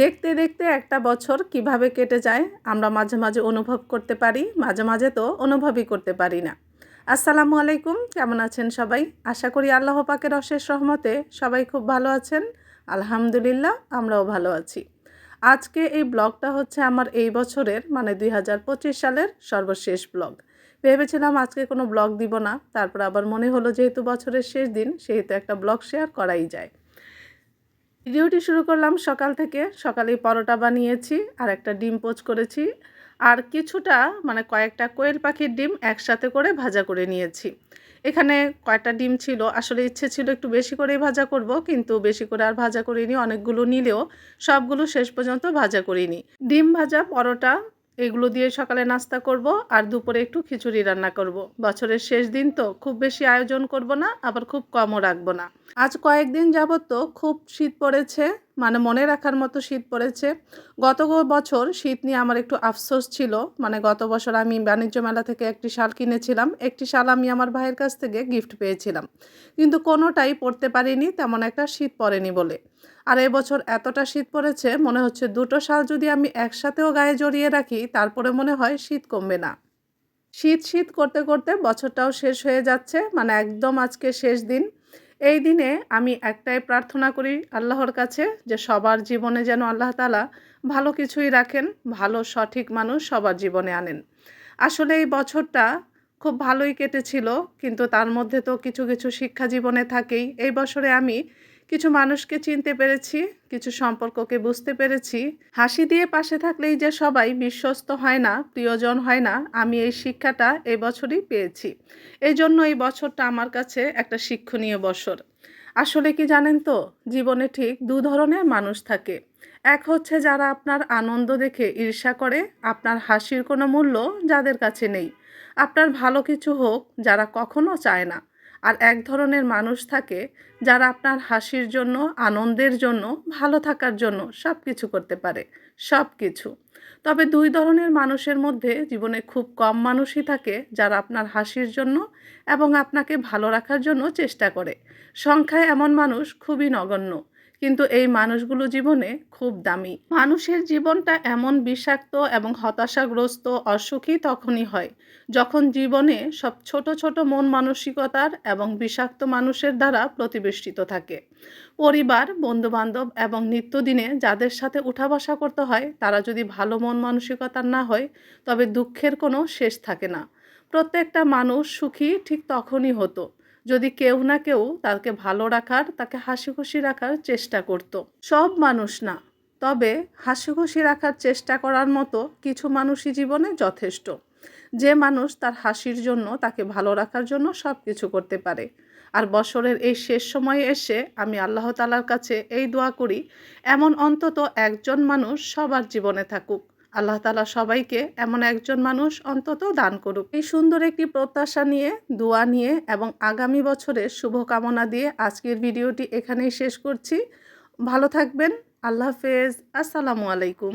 দেখতে দেখতে একটা বছর কিভাবে কেটে যায় আমরা মাঝে মাঝে অনুভব করতে পারি, মাঝে মাঝে তো অনুভবই করতে পারি না। আসসালামু আলাইকুম, কেমন আছেন সবাই? আশা করি আল্লাহ পাকের অশেষ রহমতে সবাই খুব ভালো আছেন। আলহামদুলিল্লাহ, আমরাও ভালো আছি। আজকে এই ব্লগটা হচ্ছে আমার এই বছরের মানে 2025 সালের সর্বশেষ ব্লগ। ভেবেছিলাম আজকে কোনো ব্লগ দিব না, তারপর আবার মনে হলো যেহেতু বছরের শেষ দিন সেহেতু একটা ব্লগ শেয়ার করাই যায়। ভিডিওটি শুরু করলাম সকাল থেকে। সকালেই পরোটা বানিয়েছি আর একটা ডিম পোচ করেছি, আর কিছুটা মানে কয়েকটা কোয়েল পাখির ডিম একসাথে করে ভাজা করে নিয়েছি। এখানে কয়েকটা ডিম ছিল, আসলে ইচ্ছে ছিল একটু বেশি করেই ভাজা করব, কিন্তু বেশি করে আর ভাজা করিনি। অনেকগুলো নিলেও সবগুলো শেষ পর্যন্ত ভাজা করিনি। ডিম ভাজা, পরোটা এগুলো দিয়ে সকালে নাস্তা করব, আর দুপুরে একটু খিচুড়ি রান্না করব। বছরের শেষ দিন তো খুব বেশি আয়োজন করব না, আবার খুব কমও রাখবো না। আজ কয়েকদিন যাবত তো খুব শীত পড়েছে, মানে মনে রাখার মতো শীত পড়েছে। গত বছর শীত নিয়ে আমার একটু আফসোস ছিল। মানে গত বছর আমি বাণিজ্য মেলা থেকে একটি শাল কিনেছিলাম, একটি শাল আমি আমার ভাইয়ের কাছ থেকে গিফট পেয়েছিলাম, কিন্তু কোনোটাই পরতে পারিনি, তেমন একটা শীত পড়েনি বলে। আর এবছর এতটা শীত পড়েছে, মনে হচ্ছে দুটো শাল যদি আমি একসাথেও গায়ে জড়িয়ে রাখি তারপরে মনে হয় শীত কমবে না। শীত শীত করতে করতে বছরটাও শেষ হয়ে যাচ্ছে, মানে একদম আজকে শেষ দিন। এই দিনে আমি একটাই প্রার্থনা করি আল্লাহর কাছে, যে সবার জীবনে যেন আল্লাহ তাআলা ভালো কিছুই রাখেন, ভালো সঠিক মানুষ সবার জীবনে আনেন। আসলে এই বছরটা খুব ভালোই কেটেছিল, কিন্তু তার মধ্যে তো কিছু কিছু শিক্ষা জীবনে থাকেই। এই বছরে আমি কিছু মানুষকে চিনতে পেরেছি, কিছু সম্পর্ককে বুঝতে পেরেছি। হাসি দিয়ে পাশে থাকলেই যে সবাই বিশ্বস্ত হয় না, প্রিয়জন হয় না, আমি এই শিক্ষাটা এই বছরই পেয়েছি। এই জন্য এই বছরটা আমার কাছে একটা শিক্ষণীয় বছর। আসলে কি জানেন তো, জীবনে ঠিক দু ধরনের মানুষ থাকে। এক হচ্ছে যারা আপনার আনন্দ দেখে ঈর্ষা করে, আপনার হাসির কোনো মূল্য যাদের কাছে নেই, আপনার ভালো কিছু হোক যারা কখনো চায় না। আর এক ধরনের মানুষ থাকে যারা আপনার হাসির জন্য, আনন্দের জন্য, ভালো থাকার জন্য সব কিছু করতে পারে, সব কিছু। তবে দুই ধরনের মানুষের মধ্যে জীবনে খুব কম মানুষই থাকে যারা আপনার হাসির জন্য এবং আপনাকে ভালো রাখার জন্য চেষ্টা করে। সংখ্যায় এমন মানুষ খুবই নগণ্য, কিন্তু এই মানুষগুলো জীবনে খুব দামি। মানুষের জীবনটা এমন বিষাক্ত এবং হতাশাগ্রস্ত, অসুখী তখনই হয় যখন জীবনে সব ছোট ছোট মন মানসিকতার এবং বিষাক্ত মানুষের দ্বারা প্রতিবেষ্টিত থাকে। পরিবার, বন্ধুবান্ধব এবং নিত্যদিনে যাদের সাথে উঠা বসা করতে হয় তারা যদি ভালো মন মানসিকতার না হয়, তবে দুঃখের কোনো শেষ থাকে না। প্রত্যেকটা মানুষ সুখী ঠিক তখনই হতো যদি কেউ না কেউ তাকে ভালো রাখার, তাকে হাসি খুশি রাখার চেষ্টা করত। সব মানুষ না, তবে হাসি খুশি রাখার চেষ্টা করার মতো কিছু মানুষই জীবনে যথেষ্ট। যে মানুষ তার হাসির জন্য, তাকে ভালো রাখার জন্য সব কিছু করতে পারে। আর বছরের এই শেষ সময়ে এসে আমি আল্লাহ তাআলার কাছে এই দোয়া করি, এমন অন্তত একজন মানুষ সবার জীবনে থাকুক। আল্লাহ তাআলা সবাইকে এমন একজন মানুষ অন্তত দান করুক। এই সুন্দর একটি প্রত্যাশা নিয়ে, দোয়া নিয়ে এবং আগামী বছরের শুভকামনা দিয়ে আজকের ভিডিওটি এখানেই শেষ করছি। ভালো থাকবেন। আল্লাহ হাফেজ। আসসালামু আলাইকুম।